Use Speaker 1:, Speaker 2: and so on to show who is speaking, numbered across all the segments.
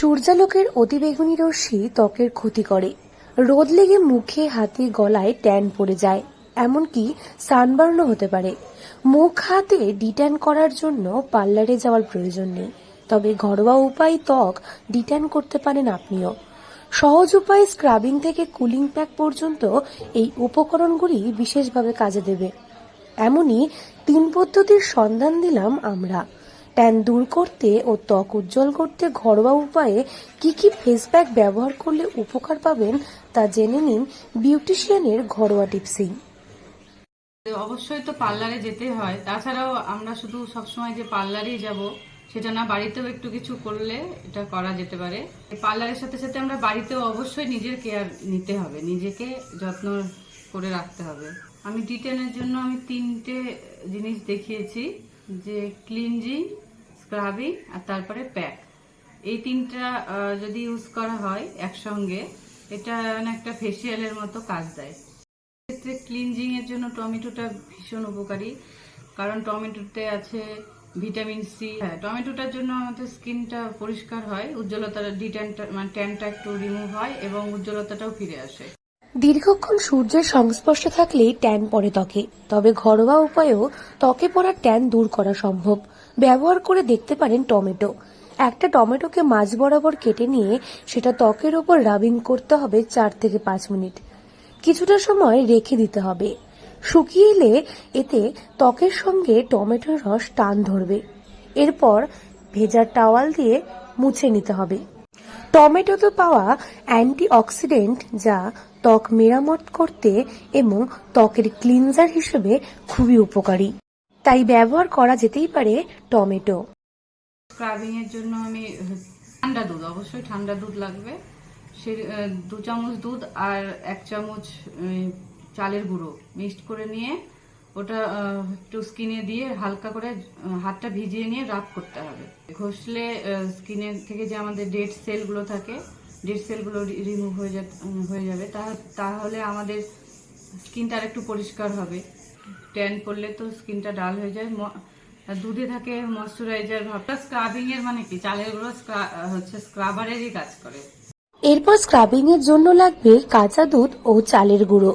Speaker 1: সূর্যালোকের অতিবেগুনি রশ্মি ত্বকের ক্ষতি করে। রোদ লেগে মুখে, হাতে, গলায় ট্যান পড়ে যায়, এমনকি সানবার্নও হতে পারে। মুখ হাতে ডিট্যান করার জন্য পার্লারে যাওয়ার প্রয়োজন নেই, তবে ঘরোয়া উপায়ে ত্বক ডিট্যান করতে পারেন আপনিও। সহজ উপায়ে স্ক্রাবিং থেকে কুলিং প্যাক পর্যন্ত এই উপকরণগুলি বিশেষভাবে কাজে দেবে। এমনই 3 পদ্ধতির সন্ধান দিলাম আমরা। ট্যান দূর করতে ও ত্বক উজ্জ্বল করতে ঘরোয়া উপায়ে কি কি ফেস প্যাক ব্যবহার করলে উপকার পাবেন তা জেনে নিন বিউটিশিয়ানের ঘরোয়া টিপসে।
Speaker 2: অবশ্যই তো পার্লারে যেতে হয়, তাছাড়াও আমরা শুধু সবসময় যে পার্লারেই যাব সেটা না, বাড়িতেও একটু কিছু করলে এটা করা যেতে পারে। পার্লারের সাথে সাথে আমরা বাড়িতেও অবশ্যই নিজের কেয়ার নিতে হবে, নিজেকে যত্ন করে রাখতে হবে। আমি ডিটেনের জন্য আমি 3টে জিনিস দেখিয়েছি, যে ক্লিনজিং, স্ক্রাবিং আর তারপরে প্যাক। এই 3টা যদি ইউজ করা হয় একসঙ্গে, এটা একটা ফেসিয়ালের মতো কাজ দেয়। ক্ষেত্রে ক্লিনজিং এর জন্য টমেটোটা ভীষণ উপকারী, কারণ টমেটোতে আছে ভিটামিন সি। টমেটোটার জন্য আমাদের স্কিনটা পরিষ্কার হয়, উজ্জ্বলতা ট্যানটা একটু রিমুভ হয় এবং উজ্জ্বলতাটাও ফিরে আসে।
Speaker 1: দীর্ঘক্ষণ সূর্যের সংস্পর্শে থাকলেই ট্যান পড়ে ত্বকে, তবে ঘরোয়া উপায়েও ত্বকে পড়া ট্যান দূর করা সম্ভব। ব্যবহার করে দেখতে পারেন টমেটো। একটা টমেটোকে মাঝ বরাবর কেটে নিয়ে সেটা ত্বকের ওপর রাবিং করতে হবে 4 থেকে 5 মিনিট। কিছুটা সময় রেখে দিতে হবে। শুকিয়ে এলে এতে ত্বকের সঙ্গে টমেটোর রস টান ধরবে। এরপর ভেজা টাওয়াল দিয়ে মুছে নিতে হবে। টমেটোতে পাওয়া অ্যান্টিঅক্সিডেন্ট যা ত্বক মেরামত করতে এবং ত্বকের ক্লিনজার হিসেবে খুবই উপকারী, তাই ব্যবহার করা যেতেই পারে টমেটো।
Speaker 2: স্ক্রাবিং এর জন্য আমি ঠান্ডা দুধ, অবশ্যই ঠান্ডা দুধ লাগবে। সে 2 চামচ দুধ আর 1 চামচ চালের গুঁড়ো মিক্সড করে নিয়ে ওটা একটু স্কিনে দিয়ে হালকা করে হাতটা ভিজিয়ে নিয়ে রাব করতে হবে। ঘষলে স্কিনের থেকে যে আমাদের ডেড সেলগুলো থাকে, ডেড সেলগুলো রিমুভ হয়ে যাবে। তাহলে আমাদের স্কিনটা আর একটু পরিষ্কার হবে। ট্যান পড়লে তো স্কিনটা ডাল হয়ে যায়। দুধে থাকে ময়শ্চারাইজার ভাবটা। স্ক্রাবিং এর মানে কি, চালের গুঁড়ো হচ্ছে স্ক্রাবারেরই কাজ করে।
Speaker 1: এরপর স্ক্রাবিং এর জন্য লাগবে কাঁচা দুধ ও চালের গুঁড়ো।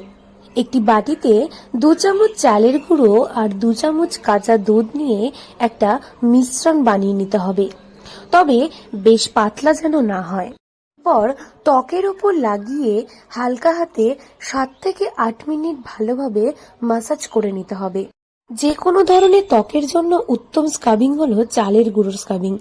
Speaker 1: একটি বাটিতে 2 চামচ চালের গুঁড়ো আর 2 চামচ কাঁচা দুধ নিয়ে একটা মিশ্রণ বানিয়ে নিতে হবে, তবে বেশ পাতলা যেন না হয়। পর ত্বকের উপর লাগিয়ে হালকা হাতে 7 থেকে 8 মিনিট ভালোভাবে মাসাজ করে নিতে হবে। যে কোনো ধরনের ত্বকের জন্য উত্তম স্ক্রাবিং হলো চালের গুঁড়োর স্ক্রাবিং।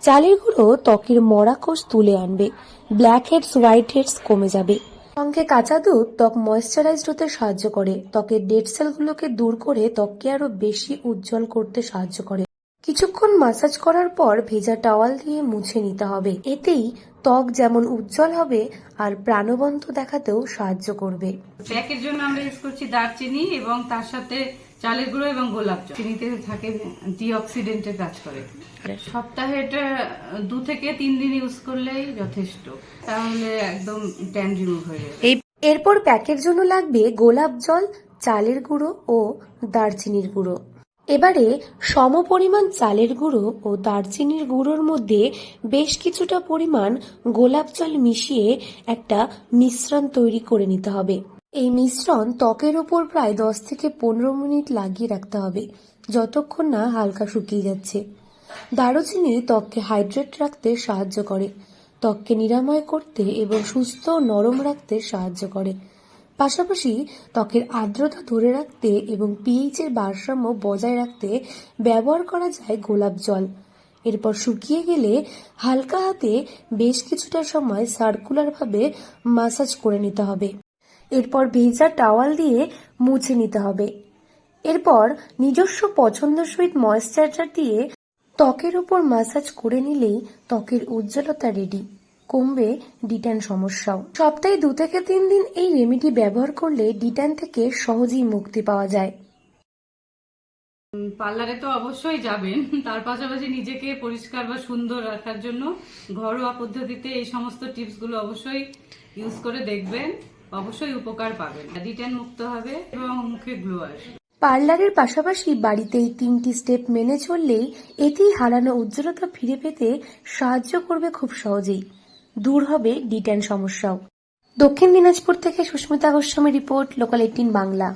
Speaker 1: চালের গুঁড়ো ত্বকের মরা কোষ তুলে আনবে, ব্ল্যাক হেডস, হোয়াইট হেডস কমে যাবে। সঙ্গে কাঁচা দুধ ত্বক ময়েশ্চারাইজড হতে সাহায্য করে, ত্বকের ডেড সেলগুলোকে দূর করে ত্বককে আরো বেশি উজ্জ্বল করতে সাহায্য করে। কিছুক্ষণ মাসাজ করার পর ভেজা টাওয়াল দিয়ে মুছে নিতে হবে। এতেই ত্বক যেমন উজ্জ্বল হবে আর প্রাণবন্ত দেখাতেও সাহায্য করবে।
Speaker 2: প্যাকের জন্য আমরা ইউজ করছি দারচিনি এবং তার সাথে চালের গুঁড়ো এবং গোলাপ জল। চিনিতে থাকে ডিঅক্সিডেন্টের কাজ করে। সপ্তাহে এটা 2 থেকে 3 দিন ইউজ করলেই যথেষ্ট, তাহলে একদম ট্যান রিমুভ হয়ে যাবে।
Speaker 1: এরপর প্যাকের জন্য লাগবে গোলাপ জল, চালের গুঁড়ো ও দারচিনির গুঁড়ো। এবারে সমপরিমাণ চালের গুঁড়ো ও দারচিনির গুঁড়োর মধ্যে বেশ কিছুটা পরিমাণ গোলাপ জল মিশিয়ে একটা মিশ্রণ তৈরি করে নিতে হবে। এই মিশ্রণ ত্বকের উপর প্রায় 10 থেকে 15 মিনিট লাগিয়ে রাখতে হবে, যতক্ষণ না হালকা শুকিয়ে যাচ্ছে। দারুচিনি ত্বককে হাইড্রেট রাখতে সাহায্য করে, ত্বককে নিরাময় করতে এবং সুস্থ ও নরম রাখতে সাহায্য করে। পাশাপাশি ত্বকের আর্দ্রতা ধরে রাখতে এবং পিএইচ এর ভারসাম্য বজায় রাখতে ব্যবহার করা যায় গোলাপ জল। এরপর শুকিয়ে গেলে হালকা হাতে বেশ কিছুটা সময় সার্কুলারভাবে মাসাজ করে নিতে হবে। এরপর ভেজা টাওয়াল দিয়ে মুছে নিতে হবে। এরপর নিজস্ব পছন্দসই ময়েশ্চারাইজার দিয়ে ত্বকের উপর মাসাজ করে নিলেই ত্বকের উজ্জ্বলতা রেডি, কমবে ডিট্যান সমস্যাও। সপ্তাহে 2 থেকে 3 দিন এই রেমেডি ব্যবহার করলে ডিট্যান থেকে সহজেই মুক্তি পাওয়া যায়।
Speaker 2: পার্লারে তো অবশ্যই যাবেন, তার পাশাপাশি নিজেকে পরিষ্কার বা সুন্দর রাখার জন্য ঘরোয়া পদ্ধতিতে এই সমস্ত টিপসগুলো অবশ্যই ইউজ করে দেখবেন, অবশ্যই উপকার পাবেন। ডিট্যান মুক্ত হবে এবং মুখে গ্লো আসবে।
Speaker 1: পার্লারের পাশাপাশি বাড়িতে এই 3টি স্টেপ মেনে চললেই এতেই হারানো উজ্জ্বলতা ফিরে পেতে সাহায্য করবে খুব সহজেই। দূর হবে ডিট্যান সমস্যাও। দক্ষিণ দিনাজপুর থেকে সুস্মিতা গোস্বামী রিপোর্ট, লোকাল 18 বাংলা।